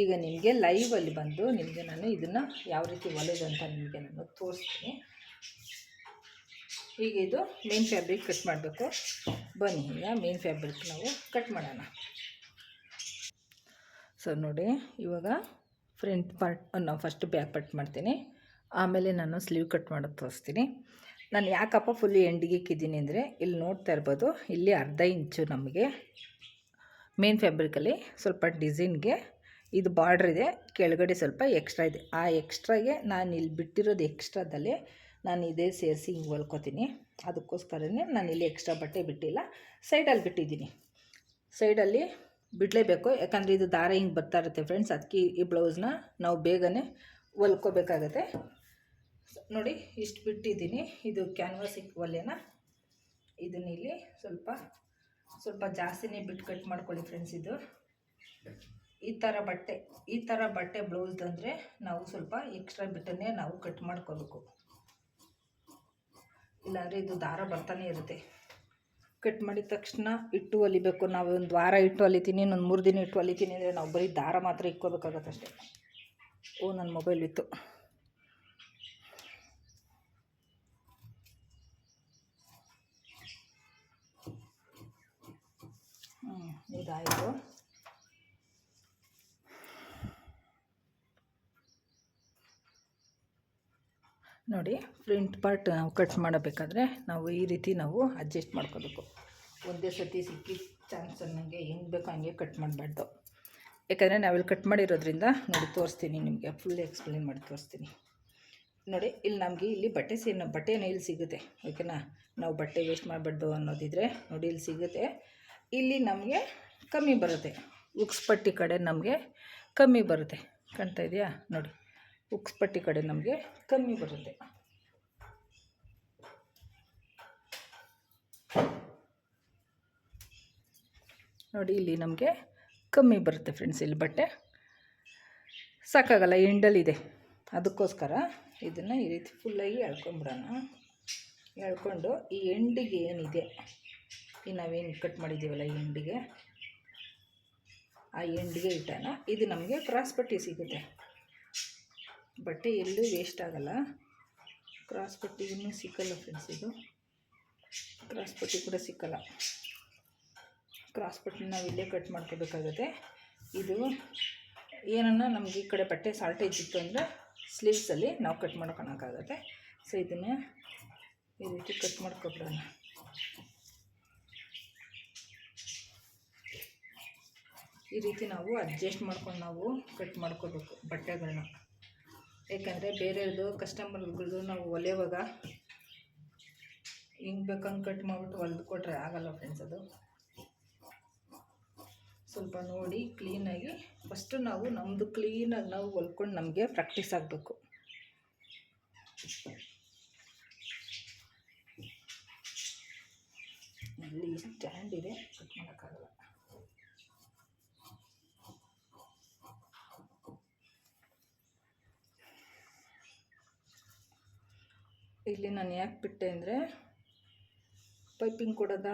ಈಗ ನಿಮಗೆ ಲೈವಲ್ಲಿ ಬಂದು ನಿಮಗೆ ನಾನು ಇದನ್ನು ಯಾವ ರೀತಿ ಹೊಲಿದಂತ ನಿಮಗೆ ನಾನು ತೋರಿಸ್ತೀನಿ. ಈಗ ಇದು ಮೇನ್ ಫ್ಯಾಬ್ರಿಕ್ ಕಟ್ ಮಾಡಬೇಕು. ಬನ್ನಿ, ಈಗ ಮೇನ್ ಫ್ಯಾಬ್ರಿಕ್ ನಾವು ಕಟ್ ಮಾಡೋಣ. ಸೊ ನೋಡಿ, ಇವಾಗ ಫ್ರಂಟ್ ಪಾರ್ಟ್ ನಾವು ಫಸ್ಟ್ ಬ್ಯಾಕ್ ಪಾರ್ಟ್ ಮಾಡ್ತೀನಿ, ಆಮೇಲೆ ನಾನು ಸ್ಲೀವ್ ಕಟ್ ಮಾಡೋದು ತೋರಿಸ್ತೀನಿ. ನಾನು ಯಾಕಪ್ಪ ಫುಲ್ ಎಂಡಿಗೆ ಇಕ್ಕಿದ್ದೀನಿ ಅಂದರೆ, ಇಲ್ಲಿ ನೋಡ್ತಾ ಇರ್ಬೋದು, ಇಲ್ಲಿ ಅರ್ಧ ಇಂಚು ನಮಗೆ ಮೇನ್ ಫ್ಯಾಬ್ರಿಕಲ್ಲಿ ಸ್ವಲ್ಪ ಡಿಸೈನ್ಗೆ ಇದು ಬಾರ್ಡ್ರ್ ಇದೆ, ಕೆಳಗಡೆ ಸ್ವಲ್ಪ ಎಕ್ಸ್ಟ್ರಾ ಇದೆ. ಆ ಎಕ್ಸ್ಟ್ರಾಗೆ ನಾನು ಇಲ್ಲಿ ಬಿಟ್ಟಿರೋದು ಎಕ್ಸ್ಟ್ರಾದಲ್ಲಿ ನಾನು ಇದೇ ಸೇರಿಸಿ ಹಿಂಗೆ ಹೊಲ್ಕೋತೀನಿ. ಅದಕ್ಕೋಸ್ಕರನೇ ನಾನು ಇಲ್ಲಿ ಎಕ್ಸ್ಟ್ರಾ ಬಟ್ಟೆ ಬಿಟ್ಟಿಲ್ಲ, ಸೈಡಲ್ಲಿ ಬಿಟ್ಟಿದ್ದೀನಿ. ಸೈಡಲ್ಲಿ ಬಿಡಲೇಬೇಕು, ಯಾಕಂದರೆ ಇದು ದಾರ ಹಿಂಗೆ ಬರ್ತಾ ಇರುತ್ತೆ ಫ್ರೆಂಡ್ಸ್. ಅದಕ್ಕೆ ಈ ಬ್ಲೌಸ್ನ ನಾವು ಬೇಗನೆ ಹೊಲ್ಕೋಬೇಕಾಗತ್ತೆ. ನೋಡಿ ಇಷ್ಟು ಬಿಟ್ಟಿದ್ದೀನಿ. ಇದು ಕ್ಯಾನ್ವಾಸಿಗೆ ಒಲೆನ, ಇದನ್ನ ಇಲ್ಲಿ ಸ್ವಲ್ಪ ಜಾಸ್ತಿನೇ ಬಿಟ್ಟು ಕಟ್ ಮಾಡ್ಕೊಳ್ಳಿ ಫ್ರೆಂಡ್ಸ್. ಇದು ಈ ಥರ ಬಟ್ಟೆ ಬ್ಲೌಸ್ದಂದರೆ ನಾವು ಸ್ವಲ್ಪ ಎಕ್ಸ್ಟ್ರಾ ಬಿಟ್ಟನ್ನೇ ನಾವು ಕಟ್ ಮಾಡ್ಕೋಬೇಕು, ಇಲ್ಲಾಂದರೆ ಇದು ದಾರ ಬರ್ತಾನೆ ಇರುತ್ತೆ. ಕಟ್ ಮಾಡಿದ ತಕ್ಷಣ ಇಟ್ಟು ಹೊಲಿಬೇಕು. ನಾವು ಒಂದು ವಾರ ಇಟ್ಟು ಹೊಲಿತೀನಿ, ಇನ್ನೊಂದು 3 ದಿನ ಇಟ್ಟು ಹೊಲಿತೀನಿ ಅಂದರೆ ನಾವು ಬರೀ ದಾರ ಮಾತ್ರ ಇಕ್ಕೋಬೇಕಾಗತ್ತೆ ಅಷ್ಟೇ. ನನ್ನ ಮೊಬೈಲ್ ಇತ್ತು. ಇದಾಯಿತು. ನೋಡಿ ಫ್ರಂಟ್ ಪಾರ್ಟ್ ನಾವು ಕಟ್ ಮಾಡಬೇಕಾದ್ರೆ ನಾವು ಈ ರೀತಿ ನಾವು ಅಡ್ಜಸ್ಟ್ ಮಾಡ್ಕೋಬೇಕು. ಒಂದೇ ಸತಿ ಸಿಕ್ಕಿದ ಚಾನ್ಸ್ ನನಗೆ ಹೆಂಗೆ ಬೇಕೋ ಹಂಗೆ ಕಟ್ ಮಾಡಬಾರ್ದು. ಯಾಕಂದರೆ ನಾವಿಲ್ಲಿ ಕಟ್ ಮಾಡಿರೋದ್ರಿಂದ ನೋಡಿ ತೋರಿಸ್ತೀನಿ ನಿಮಗೆ, ಫುಲ್ ಎಕ್ಸ್ಪ್ಲೇನ್ ಮಾಡಿ ತೋರಿಸ್ತೀನಿ. ನೋಡಿ ಇಲ್ಲಿ ನಮಗೆ ಇಲ್ಲಿ ಬಟ್ಟೆನ ಇಲ್ಲಿ ಸಿಗುತ್ತೆ, ಓಕೆನಾ. ನಾವು ಬಟ್ಟೆ ವೇಸ್ಟ್ ಮಾಡಬಾರ್ದು ಅನ್ನೋದಿದ್ರೆ ನೋಡಿ ಇಲ್ಲಿ ಸಿಗುತ್ತೆ. ಇಲ್ಲಿ ನಮಗೆ ಕಮ್ಮಿ ಬರುತ್ತೆ, ಉಕ್ಸ್ ಪಟ್ಟಿ ಕಡೆ ನಮಗೆ ಕಮ್ಮಿ ಬರುತ್ತೆ, ಕಾಣ್ತಾ ಇದೆಯಾ ನೋಡಿ. ಉಕ್ಸ್ ಪಟ್ಟಿ ಕಡೆ ನಮಗೆ ಕಮ್ಮಿ ಬರುತ್ತೆ. ನೋಡಿ ಇಲ್ಲಿ ನಮಗೆ ಕಮ್ಮಿ ಬರುತ್ತೆ ಫ್ರೆಂಡ್ಸ್. ಇಲ್ಲಿ ಬಟ್ಟೆ ಸಾಕಾಗಲ್ಲ, ಎಂಡಲ್ಲಿದೆ. ಅದಕ್ಕೋಸ್ಕರ ಇದನ್ನು ಈ ರೀತಿ ಫುಲ್ಲಾಗಿ ಎಳ್ಕೊಂಬಿಡೋಣ. ಎಳ್ಕೊಂಡು ಈ ಎಂಡಿಗೆ ಏನಿದೆ, ಈ ನಾವೇನು ಕಟ್ ಮಾಡಿದ್ದೀವಲ್ಲ ಈ ಎಂಡಿಗೆ, ಆ ಎಂಡಿಗೆ ಇಟ್ಟೋಣ. ಇದು ನಮಗೆ ಕ್ರಾಸ್ ಪಟ್ಟಿ ಸಿಗುತ್ತೆ. ಬಟ್ಟೆ ಎಲ್ಲೂ ವೇಸ್ಟ್ ಆಗಲ್ಲ. ಕ್ರಾಸ್ ಪಟ್ಟಿ ಇನ್ನೂ ಸಿಕ್ಕಲ್ಲ ಫ್ರೆಂಡ್ಸ್. ಇದು ಕ್ರಾಸ್ ಪಟ್ಟಿ ಕೂಡ ಸಿಕ್ಕಲ್ಲ. ಕ್ರಾಸ್ ಪಟ್ಟಿ ನಾವು ಇಲ್ಲೇ ಕಟ್ ಮಾಡ್ಕೋಬೇಕಾಗುತ್ತೆ. ಇದು ಏನನ್ನ ನಮಗೆ ಈ ಕಡೆ ಬಟ್ಟೆ ಸಾಲ್ಟೇಜ್ ಇತ್ತು ಅಂದರೆ ಸ್ಲೀವ್ಸಲ್ಲಿ ನಾವು ಕಟ್ ಮಾಡ್ಕೊಳಕ್ಕಾಗತ್ತೆ. ಸೊ ಇದನ್ನು ಈ ರೀತಿ ಕಟ್ ಮಾಡ್ಕೊಬಿಡೋಣ. ಈ ರೀತಿ ನಾವು ಅಡ್ಜಸ್ಟ್ ಮಾಡ್ಕೊಂಡು ನಾವು ಕಟ್ ಮಾಡ್ಕೋಬೇಕು ಬಟ್ಟೆಗಳನ್ನ. ಏಕೆಂದರೆ ಬೇರೆಯದು ಕಸ್ಟಮರ್ಗಳದ್ದು ನಾವು ಹೊಲಿಯುವಾಗ ಹಿಂಗೆ ಬೇಕಂಗೆ ಕಟ್ ಮಾಡಿಬಿಟ್ಟು ಹೊಲಿದು ಕೊಟ್ಟರೆ ಆಗಲ್ಲ ಫ್ರೆಂಡ್ಸ್. ಅದು ಸ್ವಲ್ಪ ನೋಡಿ ಕ್ಲೀನಾಗಿ ಫಸ್ಟು ನಾವು ನಮ್ಮದು ಕ್ಲೀನಾಗಿ ನಾವು ಹೊಲ್ಕೊಂಡು ನಮಗೆ ಪ್ರಾಕ್ಟೀಸ್ ಆಗಬೇಕು. ಇಲ್ಲಿ ಸ್ಟ್ಯಾಂಡ್ ಇದೆ, ಕಟ್ ಮಾಡೋಕ್ಕಾಗಲ್ಲ. ಇಲ್ಲಿ ನಾನು ಯಾಕೆ ಬಿಟ್ಟೆ ಅಂದರೆ ಪೈಪಿಂಗ್ ಕೊಡೋದ,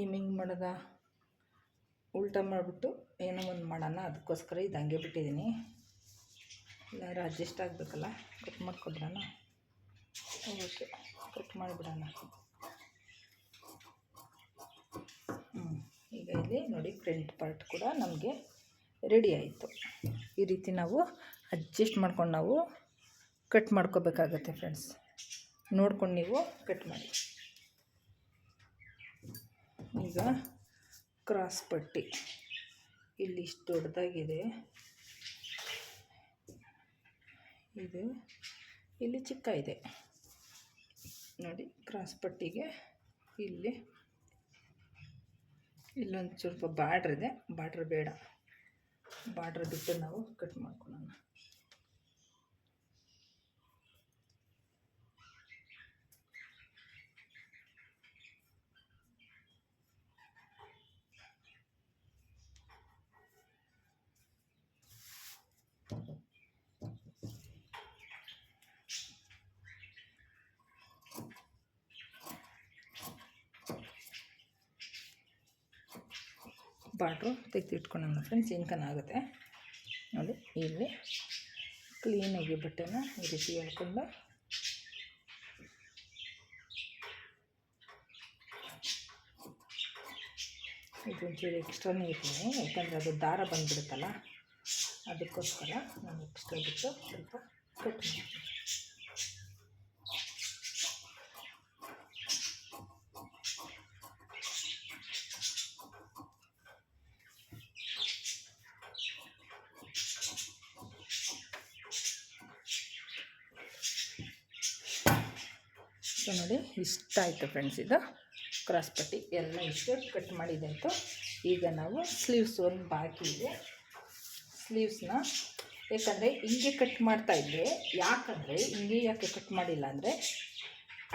ಈಮಿಂಗ್ ಮಾಡೋದ, ಉಲ್ಟಾ ಮಾಡಿಬಿಟ್ಟು ಏನೋ ಒಂದು ಮಾಡೋಣ, ಅದಕ್ಕೋಸ್ಕರ ಇದು ಹಂಗೆ ಬಿಟ್ಟಿದ್ದೀನಿ. ಎಲ್ಲರೂ ಅಡ್ಜಸ್ಟ್ ಆಗಬೇಕಲ್ಲ, ಕಟ್ ಮಾಡ್ಕೊಬಿಡೋಣ. ಓಕೆ, ಕಟ್ ಮಾಡಿಬಿಡೋಣ. ಈಗ ಇಲ್ಲಿ ನೋಡಿ ಫ್ರಂಟ್ ಪಾರ್ಟ್ ಕೂಡ ನಮಗೆ ರೆಡಿ ಆಯಿತು. ಈ ರೀತಿ ನಾವು ಅಡ್ಜಸ್ಟ್ ಮಾಡ್ಕೊಂಡು ನಾವು ಕಟ್ ಮಾಡ್ಕೋಬೇಕಾಗತ್ತೆ ಫ್ರೆಂಡ್ಸ್. ನೋಡ್ಕೊಂಡು ನೀವು ಕಟ್ ಮಾಡಿ. ಈಗ ಕ್ರಾಸ್ ಪಟ್ಟಿ ಇಲ್ಲಿ ಇಷ್ಟು ದೊಡ್ಡದಾಗಿದೆ, ಇದು ಇಲ್ಲಿ ಚಿಕ್ಕ ಇದೆ ನೋಡಿ. ಕ್ರಾಸ್ ಪಟ್ಟಿಗೆ ಇಲ್ಲೊಂದು ಸ್ವಲ್ಪ ಬಾರ್ಡ್ರ್ ಇದೆ, ಬಾರ್ಡ್ರ್ ಬೇಡ, ಬಾರ್ಡ್ರ್ ಬಿಟ್ಟು ನಾವು ಕಟ್ ಮಾಡ್ಕೊಳ್ಳೋಣ. ಬಾರ್ಡ್ರು ತೆಗೆದಿಟ್ಕೊಳ್ಳೋಣ ಫ್ರೆಂಡ್ಸ್, ಆಗುತ್ತೆ ನೋಡಿ. ಇಲ್ಲಿ ಕ್ಲೀನಾಗಿ ಬಟ್ಟೆನ ಈ ರೀತಿ ಹೇಳ್ಕೊಂಡು ಇದೊಂಚೂರು ಎಕ್ಸ್ಟ್ರಾನೇ ಇರ್ತೀನಿ, ಯಾಕಂದರೆ ಅದು ದಾರ ಬಂದುಬಿಡುತ್ತಲ್ಲ, ಅದಕ್ಕೋಸ್ಕರ ನಾನು ಎಕ್ಸ್ಟ್ರಾ ಬಿಟ್ಟು ಸ್ವಲ್ಪ ಕಟ್ ಮಾಡ್ತೀನಿ. ಸೊ ನೋಡಿ, ಇಷ್ಟ ಆಯಿತು ಫ್ರೆಂಡ್ಸ್. ಇದು ಕ್ರಾಸ್ ಪಟ್ಟಿ ಎಲ್ಲ ಇಷ್ಟು ಕಟ್ ಮಾಡಿದ್ದಾಯಿತು. ಈಗ ನಾವು ಸ್ಲೀವ್ಸ್ ಒಂದು ಬಾಕಿ ಇದೆ. ಸ್ಲೀವ್ಸ್ನ ಯಾಕಂದರೆ ಹಿಂಗೆ ಕಟ್ ಮಾಡ್ತಾಯಿದ್ದೆ, ಯಾಕಂದರೆ ಹಿಂಗೆ ಯಾಕೆ ಕಟ್ ಮಾಡಿಲ್ಲ ಅಂದರೆ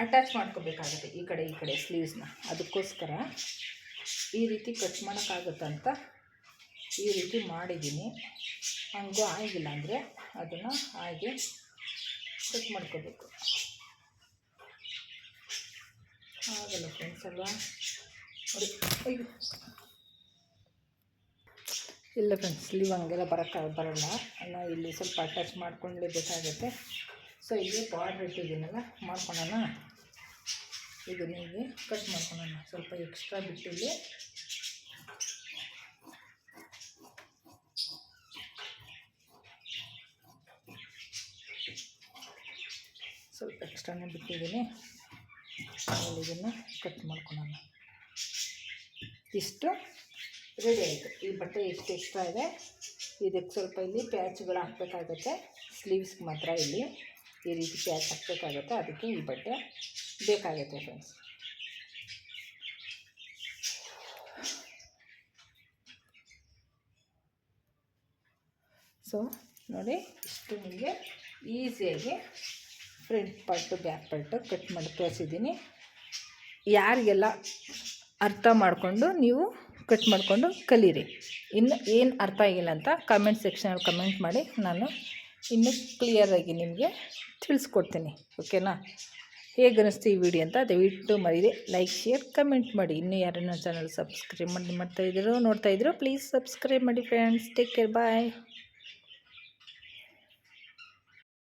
ಅಟ್ಯಾಚ್ ಮಾಡ್ಕೋಬೇಕಾಗುತ್ತೆ ಈ ಕಡೆ ಸ್ಲೀವ್ಸ್ನ. ಅದಕ್ಕೋಸ್ಕರ ಈ ರೀತಿ ಕಟ್ ಮಾಡೋಕ್ಕಾಗುತ್ತಂತ ಈ ರೀತಿ ಮಾಡಿದ್ದೀನಿ. ಹಂಗೂ ಆಗಿಲ್ಲ ಅಂದರೆ ಅದನ್ನು ಹಾಗೆ ಕಟ್ ಮಾಡ್ಕೋಬೇಕು. ಆಗಲ್ಲ ಫ್ರೆಂಡ್ಸ್ ಅಲ್ವಾ ನೋಡಿ. ಇಲ್ಲ ಫ್ರೆಂಡ್ಸ್, ಸ್ಲೀವ್ ಹಂಗೆಲ್ಲ ಬರಲ್ಲ. ನಾವು ಇಲ್ಲಿ ಸ್ವಲ್ಪ ಅಟ್ಯಾಚ್ ಮಾಡ್ಕೊಳ್ಳೇಬೇಕಾಗುತ್ತೆ. ಸೊ ಇಲ್ಲಿ ಬಾರ್ಡ್ರ್ ಇಟ್ಟಿದ್ದೀನಲ್ಲ, ಮಾಡ್ಕೊಳ್ಳೋಣ. ಇದನ್ನ ಹೀಗೆ ಕಟ್ ಮಾಡ್ಕೊಳ್ಳೋಣ. ಸ್ವಲ್ಪ ಎಕ್ಸ್ಟ್ರಾ ಬಿಟ್ಟಿಲ್ಲಿ ಸ್ವಲ್ಪ ಎಕ್ಸ್ಟ್ರಾನೇ ಬಿಟ್ಟಿದ್ದೀನಿ. ಆಮೇಲೆ ಇದನ್ನು ಕಟ್ ಮಾಡ್ಕೊಳ್ಳೋಣ. ಇಷ್ಟು ರೆಡಿ ಆಯಿತು. ಈ ಬಟ್ಟೆ ಎಷ್ಟು ಎಕ್ಸ್ಟ್ರಾ ಇದೆ, ಇದಕ್ಕೆ ಸ್ವಲ್ಪ ಇಲ್ಲಿ ಪ್ಯಾಚ್ಗಳು ಹಾಕಬೇಕಾಗುತ್ತೆ. ಸ್ಲೀವ್ಸ್ಗೆ ಮಾತ್ರ ಇಲ್ಲಿ ಈ ರೀತಿ ಪ್ಯಾಚ್ ಹಾಕಬೇಕಾಗುತ್ತೆ. ಅದಕ್ಕೆ ಈ ಬಟ್ಟೆ ಬೇಕಾಗುತ್ತೆ ಫ್ರೆಂಡ್ಸ್. ಸೊ ನೋಡಿ, ಇಷ್ಟು ನಿಮಗೆ ಈಸಿಯಾಗಿ front part back part cut ಮಾಡಿ ತೋರಿಸಿದ್ದೀನಿ. ಯಾರಿಗೆಲ್ಲ ಅರ್ಥ ಮಾಡಿಕೊಂಡು ನೀವು ಕಟ್ ಮಾಡಿಕೊಂಡು ಕಲೀರಿ. ಇನ್ನು ಏನು ಅರ್ಥ ಆಗಿಲ್ಲ ಅಂತ ಕಮೆಂಟ್ ಸೆಕ್ಷನಲ್ಲಿ ಕಮೆಂಟ್ ಮಾಡಿ, ನಾನು ಇನ್ನೂ ಕ್ಲಿಯರಾಗಿ ನಿಮಗೆ ತಿಳಿಸ್ಕೊಡ್ತೀನಿ. ಓಕೆನಾ? ಹೇಗೆ ಅನ್ನಿಸ್ತು ಈ ವಿಡಿಯೋ ಅಂತ ದಯವಿಟ್ಟು ಮರೀದೆ ಲೈಕ್, ಶೇರ್, ಕಮೆಂಟ್ ಮಾಡಿ. ಇನ್ನೂ ಯಾರನ್ನ ಚಾನಲ್ ಸಬ್ಸ್ಕ್ರೈಬ್ ನೋಡ್ತಾಯಿದ್ರು ಪ್ಲೀಸ್ ಸಬ್ಸ್ಕ್ರೈಬ್ ಮಾಡಿ ಫ್ರೆಂಡ್ಸ್. ಟೇಕ್ ಕೇರ್, ಬಾಯ್.